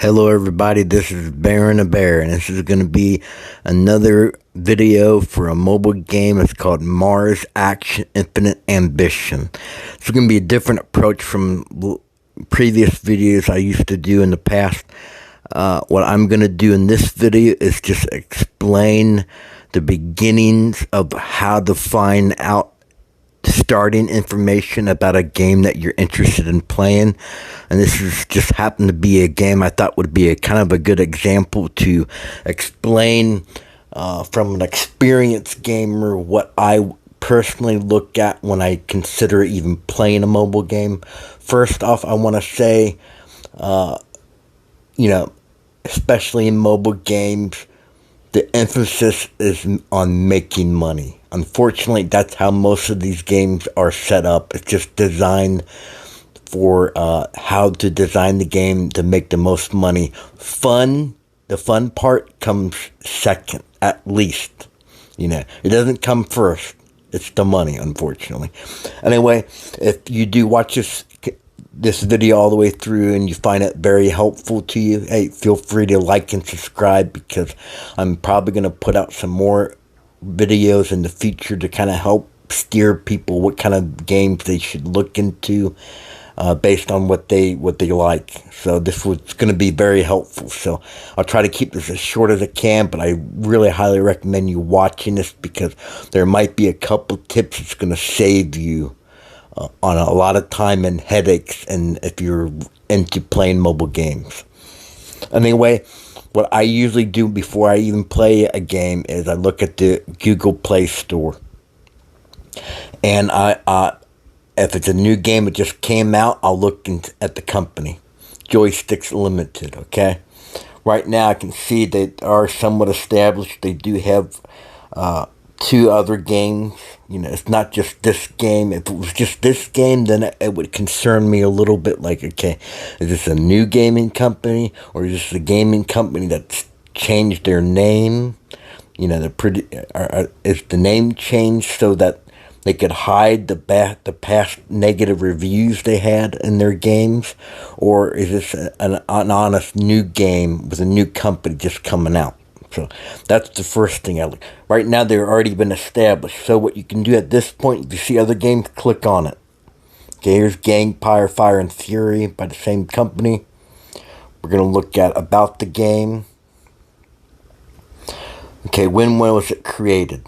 Hello everybody, this is Baron a Bear, and this is going to be another video for a mobile game. It's called Marsaction Infinite Ambition. It's going to be a different approach from previous videos I used to do in the past. What I'm going to do in this video is just explain the beginnings of how to find out starting information about a game that you're interested in playing. And this is just happened to be a game I thought would be a kind of a good example to explain from an experienced gamer what I personally look at when I consider even playing a mobile game. First off, I want to say, especially in mobile games, the emphasis is on making money. Unfortunately, that's how most of these games are set up. It's just designed for how to design the game to make the most money. The fun part comes second, at least. It doesn't come first. It's the money, unfortunately. Anyway, if you do watch this video all the way through and you find it very helpful to you, hey, feel free to like and subscribe, because I'm probably going to put out some more videos in the future to kind of help steer people what kind of games they should look into based on what they like. So this was going to be very helpful. So I'll try to keep this as short as I can, but I really highly recommend you watching this, because there might be a couple tips that's going to save you on a lot of time and headaches, and if you're into playing mobile games. Anyway, what I usually do before I even play a game is I look at the Google Play Store, and if it's a new game that just came out, I'll look at the company, Joysticks Limited. Okay, right now I can see they are somewhat established. They do have 2 other games. It's not just this game. If it was just this game, then it would concern me a little bit. Like, okay, is this a new gaming company, or is this a gaming company that's changed their name? Is the name changed so that they could hide the past negative reviews they had in their games, or is this an honest new game with a new company just coming out? So that's the first thing I look. Right now, they've already been established. So what you can do at this point, if you see other games, click on it. Okay, here's Gangpire, Fire and Fury by the same company. We're going to look at about the game. Okay, when was it created?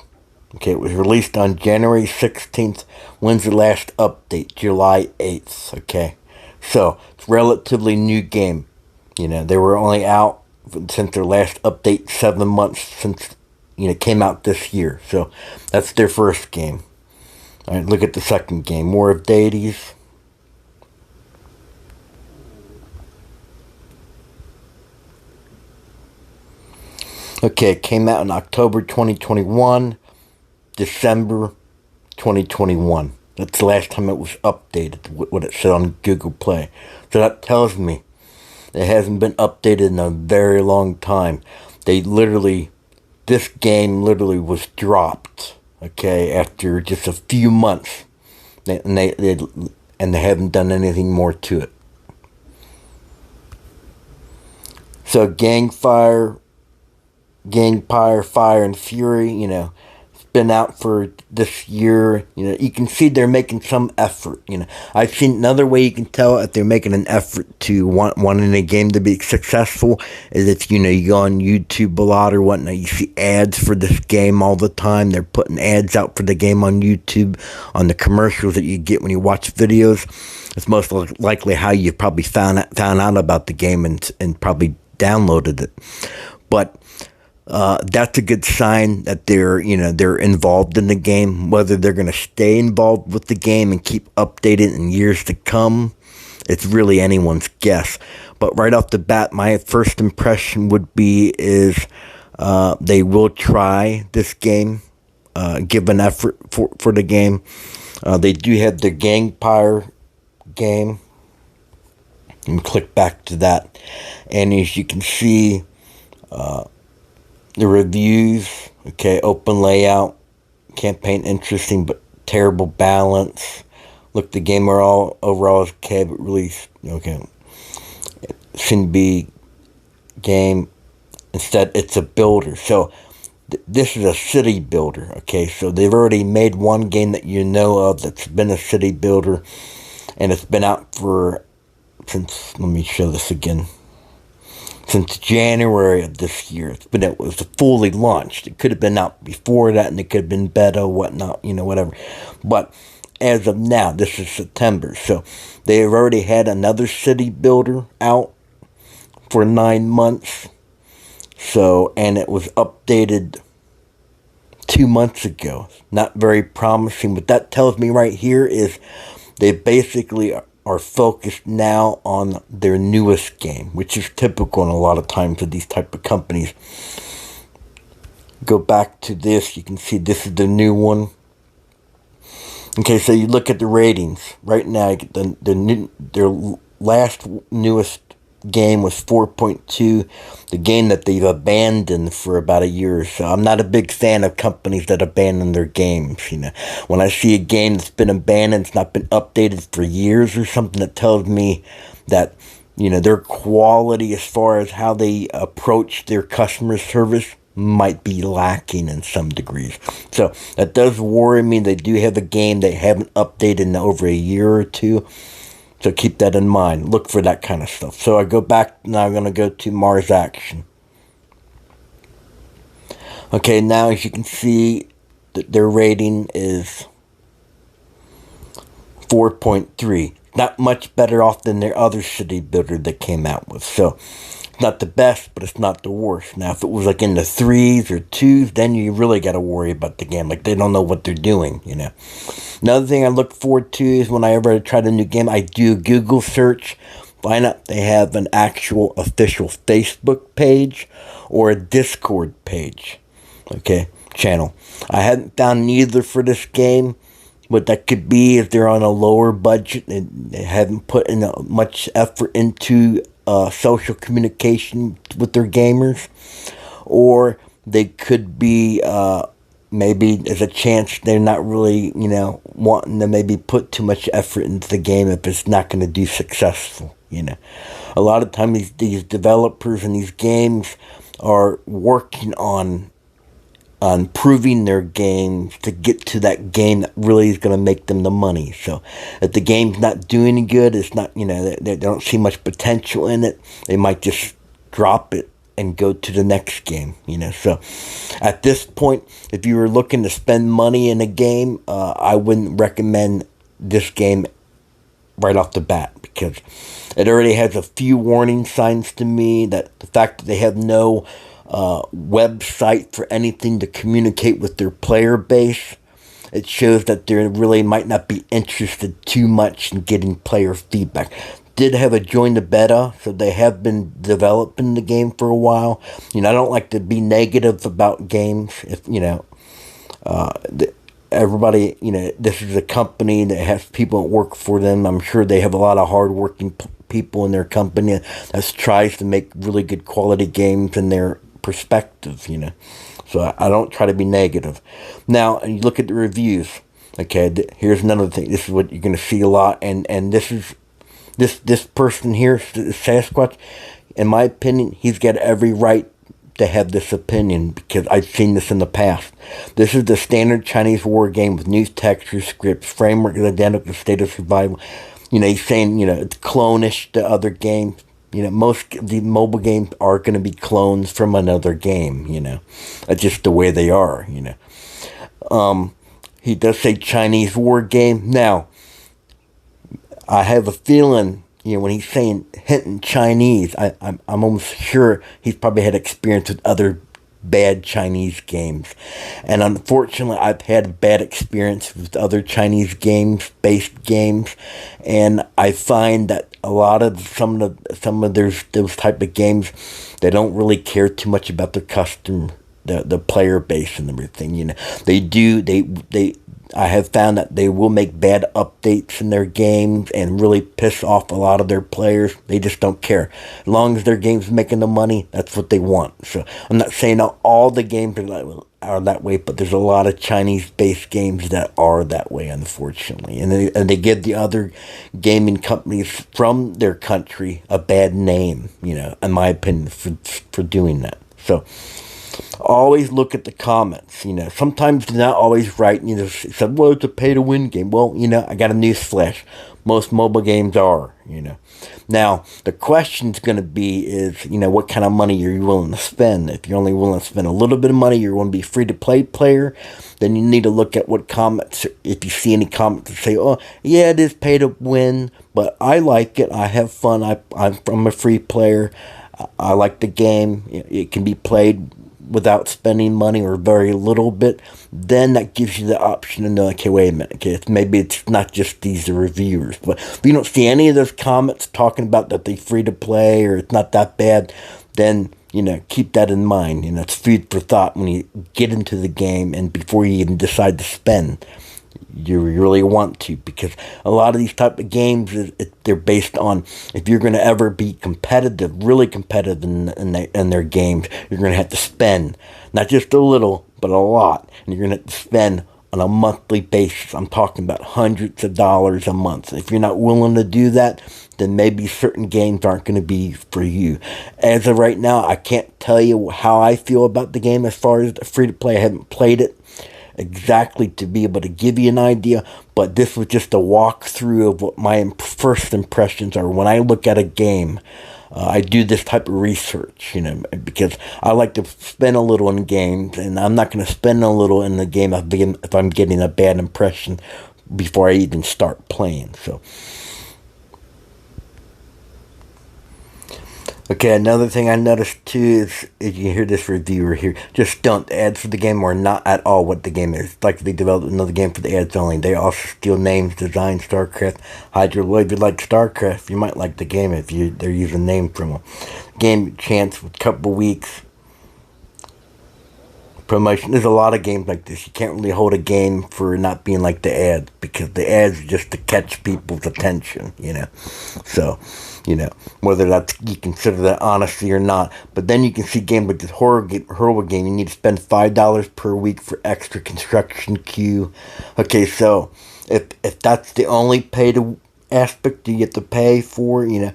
Okay, it was released on January 16th. When's the last update? July 8th. Okay, so it's a relatively new game. They were only out since their last update 7 months since it came out this year. So that's their first game. All right, look at the second game, War of Deities. Okay, it came out in October 2021, December 2021. That's the last time it was updated, what it said on Google Play. So that tells me it hasn't been updated in a very long time. This game literally was dropped, okay, after just a few months. And they haven't done anything more to it. So Gangpire, Fire and Fury, it's been out for this year. You can see they're making some effort. I've seen another way you can tell if they're making an effort to wanting a game to be successful is if, you go on YouTube a lot or whatnot, you see ads for this game all the time. They're putting ads out for the game on YouTube, on the commercials that you get when you watch videos. It's most likely how you probably found out about the game and probably downloaded it. But that's a good sign that they're involved in the game. Whether they're going to stay involved with the game and keep updated in years to come, it's really anyone's guess. But right off the bat, my first impression would be they will try this game, give an effort for the game. They do have the Gangpire game. And click back to that, and as you can see, the reviews, okay, open layout, campaign interesting but terrible balance. Look, the game overall is okay, but really, okay, it shouldn't be game. Instead, it's a builder. So this is a city builder. Okay, so they've already made one game that you know of that's been a city builder, and it's been out for since. Let me show this again. Since January of this year, it was fully launched. It could have been out before that, and it could have been beta, whatnot, whatever. But as of now, this is September, so they have already had another city builder out for 9 months. So, and it was updated 2 months ago. Not very promising. What that tells me right here is they basically are focused now on their newest game, which is typical in a lot of times with these type of companies. Go back to this. You can see this is the new one. Okay, so you look at the ratings right now. Their last newest game was 4.2. The game that they've abandoned for about a year or so. I'm not a big fan of companies that abandon their games. When I see a game that's been abandoned, it's not been updated for years or something, that tells me that their quality as far as how they approach their customer service might be lacking in some degrees. So that does worry me. They do have a game they haven't updated in over a year or two. So keep that in mind. Look for that kind of stuff. So I go back, now I'm going to go to Marsaction. Okay, now as you can see, their rating is 4.3. Not much better off than their other city builder that came out with. So it's not the best, but it's not the worst. Now, if it was like in the 3s or 2s, then you really got to worry about the game. Like, they don't know what they're doing, Another thing I look forward to is whenever I try a new game, I do a Google search, find out they have an actual official Facebook page or a Discord page, channel. I haven't found neither for this game. What that could be if they're on a lower budget and they haven't put in much effort into social communication with their gamers. Or they could be, maybe there's a chance they're not really, wanting to maybe put too much effort into the game if it's not going to do successful, A lot of times these developers and these games are working on improving their games to get to that game that really is going to make them the money. So if the game's not doing good, it's not, they don't see much potential in it, they might just drop it and go to the next game, So at this point, if you were looking to spend money in a game, I wouldn't recommend this game right off the bat, because it already has a few warning signs to me. That the fact that they have no website for anything to communicate with their player base, it shows that they really might not be interested too much in getting player feedback. Did have a join the beta, so they have been developing the game for a while. I don't like to be negative about games. If everybody, this is a company that has people that work for them. I'm sure they have a lot of hardworking people in their company that tries to make really good quality games in their perspective, So I don't try to be negative. Now, and you look at the reviews. Okay, here's another thing. This is what you're going to see a lot, and this is this person here, Sasquatch. In my opinion, he's got every right to have this opinion, because I've seen this in the past. This is the standard Chinese war game with new textures, scripts, framework is identical, state of survival. He's saying, it's clone-ish to other games. Most of the mobile games are going to be clones from another game, That's just the way they are, He does say Chinese war game. Now, I have a feeling, when he's saying hinting Chinese, I'm almost sure he's probably had experience with other bad Chinese games. And unfortunately, I've had bad experience with other Chinese based games, and I find that a lot of some of those type of games, they don't really care too much about their customer, the player base and everything. I have found that they will make bad updates in their games and really piss off a lot of their players. They just don't care. As long as their game's making the money, that's what they want. So I'm not saying all the games are are that way, but there's a lot of Chinese-based games that are that way, unfortunately. And they give the other gaming companies from their country a bad name, in my opinion, for doing that. So always look at the comments. Sometimes they're not always right. Said, well, it's a pay-to-win game. Well, I got a news flash. Most mobile games are, Now, the question's going to be is, what kind of money are you willing to spend? If you're only willing to spend a little bit of money, you're going to be a free-to-play player, then you need to look at what comments, if you see any comments that say, oh, yeah, it is pay-to-win, but I like it, I have fun, I'm a free player, I like the game, it can be played without spending money or very little bit, then that gives you the option to know, okay, wait a minute, okay, maybe it's not just these reviewers. But if you don't see any of those comments talking about that they're free to play or it's not that bad, then, keep that in mind. It's food for thought when you get into the game and before you even decide to spend. You really want to, because a lot of these type of games, they're based on, if you're going to ever be competitive, really competitive in their games, you're going to have to spend, not just a little, but a lot. And you're going to have to spend on a monthly basis. I'm talking about hundreds of dollars a month. If you're not willing to do that, then maybe certain games aren't going to be for you. As of right now, I can't tell you how I feel about the game as far as the free-to-play. I haven't played it exactly to be able to give you an idea, but this was just a walkthrough of what my first impressions are. When I look at a game, I do this type of research, because I like to spend a little in games, and I'm not going to spend a little in the game if I'm getting a bad impression before I even start playing. So, okay, another thing I noticed too is you hear this reviewer here, just don't. The ads for the game are not at all what the game is. It's like they developed another game for the ads only. They also steal names, design, StarCraft, Hydra. Well, if you like StarCraft, you might like the game if they're using names from them. Game chance with a couple weeks. Promotion. There's a lot of games like this. You can't really hold a game for not being like the ads, because the ads are just to catch people's attention, So, whether that's, you consider that honesty or not. But then you can see games like this horrible game. You need to spend $5 per week for extra construction queue. Okay, so if that's the only aspect you get to pay for, you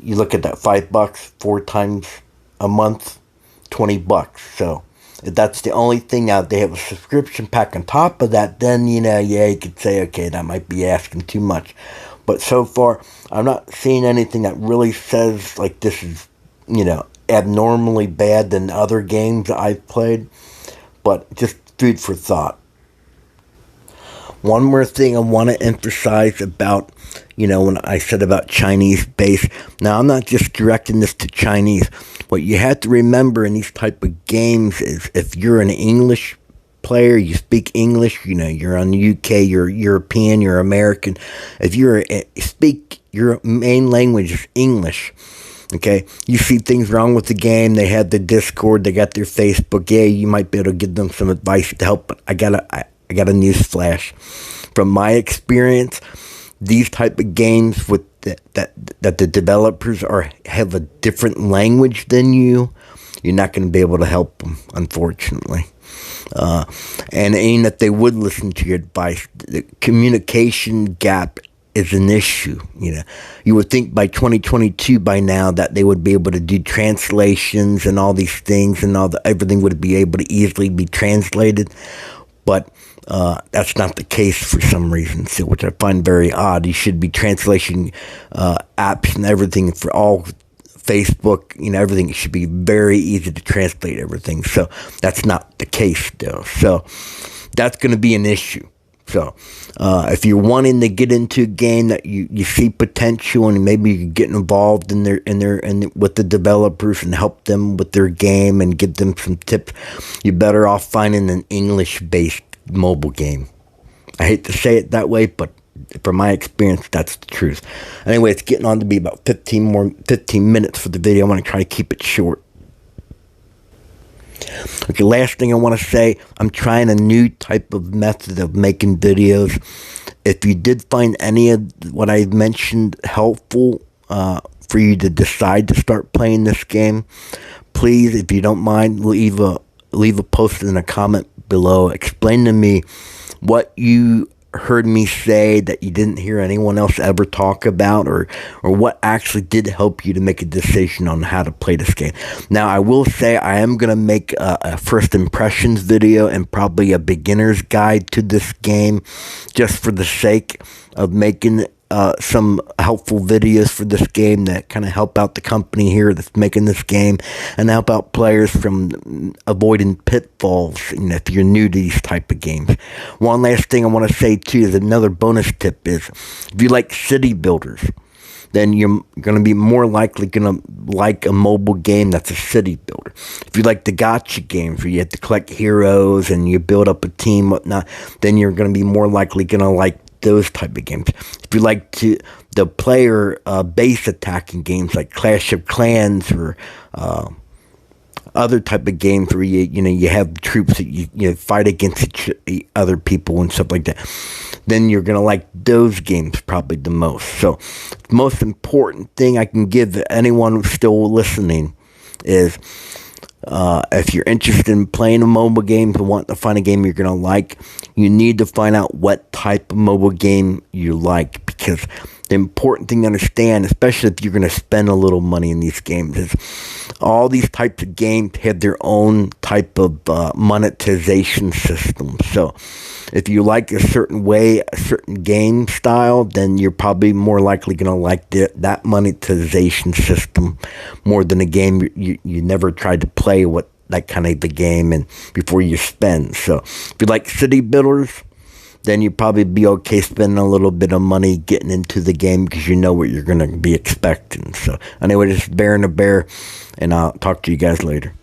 look at that $5, 4 times a month, $20. So if that's the only thing out, they have a subscription pack on top of that, then, you could say, okay, that might be asking too much. But so far, I'm not seeing anything that really says, like, this is, abnormally bad than other games that I've played. But just food for thought. One more thing I want to emphasize about, when I said about Chinese base. Now, I'm not just directing this to Chinese. What you have to remember in these type of games is if you're an English player, you speak English, you're on the UK, you're European, you're American. If your main language is English, okay, you see things wrong with the game, they have the Discord, they got their Facebook, yeah, you might be able to give them some advice to help, but I got a news flash. From my experience, these type of games with that the developers have a different language than you're not going to be able to help them, unfortunately. And even if they would listen to your advice, the communication gap is an issue. You would think by 2022 by now that they would be able to do translations and all these things, and everything would be able to easily be translated, but that's not the case for some reason, so, which I find very odd. You should be translation apps and everything for all Facebook, everything. It should be very easy to translate everything. So that's not the case, though. So that's going to be an issue. So if you're wanting to get into a game that you see potential, and maybe you get involved in with the developers and help them with their game and give them some tips, you're better off finding an English-based mobile game. I hate to say it that way, but from my experience, that's the truth. Anyway, it's getting on to be about 15 minutes for the video. I want to try to keep it short. Okay, last thing I want to say, I'm trying a new type of method of making videos. If you did find any of what I mentioned helpful for you to decide to start playing this game, please, if you don't mind, leave a leave a post in a comment below. Explain to me what you heard me say that you didn't hear anyone else ever talk about, or what actually did help you to make a decision on how to play this game. Now, I will say I am going to make a first impressions video and probably a beginner's guide to this game, just for the sake of making some helpful videos for this game that kind of help out the company here that's making this game, and help out players from avoiding pitfalls, if you're new to these type of games. One last thing I want to say too is another bonus tip is, if you like city builders, then you're going to be more likely going to like a mobile game that's a city builder. If you like the gacha games where you have to collect heroes and you build up a team, whatnot, then you're going to be more likely going to like those type of games. If you like the player base attacking games like Clash of Clans, or other type of games where you have troops that you fight against other people and stuff like that, then you're gonna like those games probably the most. So the most important thing I can give anyone who's still listening is, if you're interested in playing a mobile game and want to find a game you're going to like, you need to find out what type of mobile game you like, because the important thing to understand, especially if you're going to spend a little money in these games, is all these types of games have their own type of monetization system. So if you like a certain way, a certain game style, then you're probably more likely going to like that monetization system more than a game you never tried to play that kind of the game and before you spend. So if you like city builders, then you'd probably be okay spending a little bit of money getting into the game, because you know what you're going to be expecting. So anyway, this is Bear and a Bear, and I'll talk to you guys later.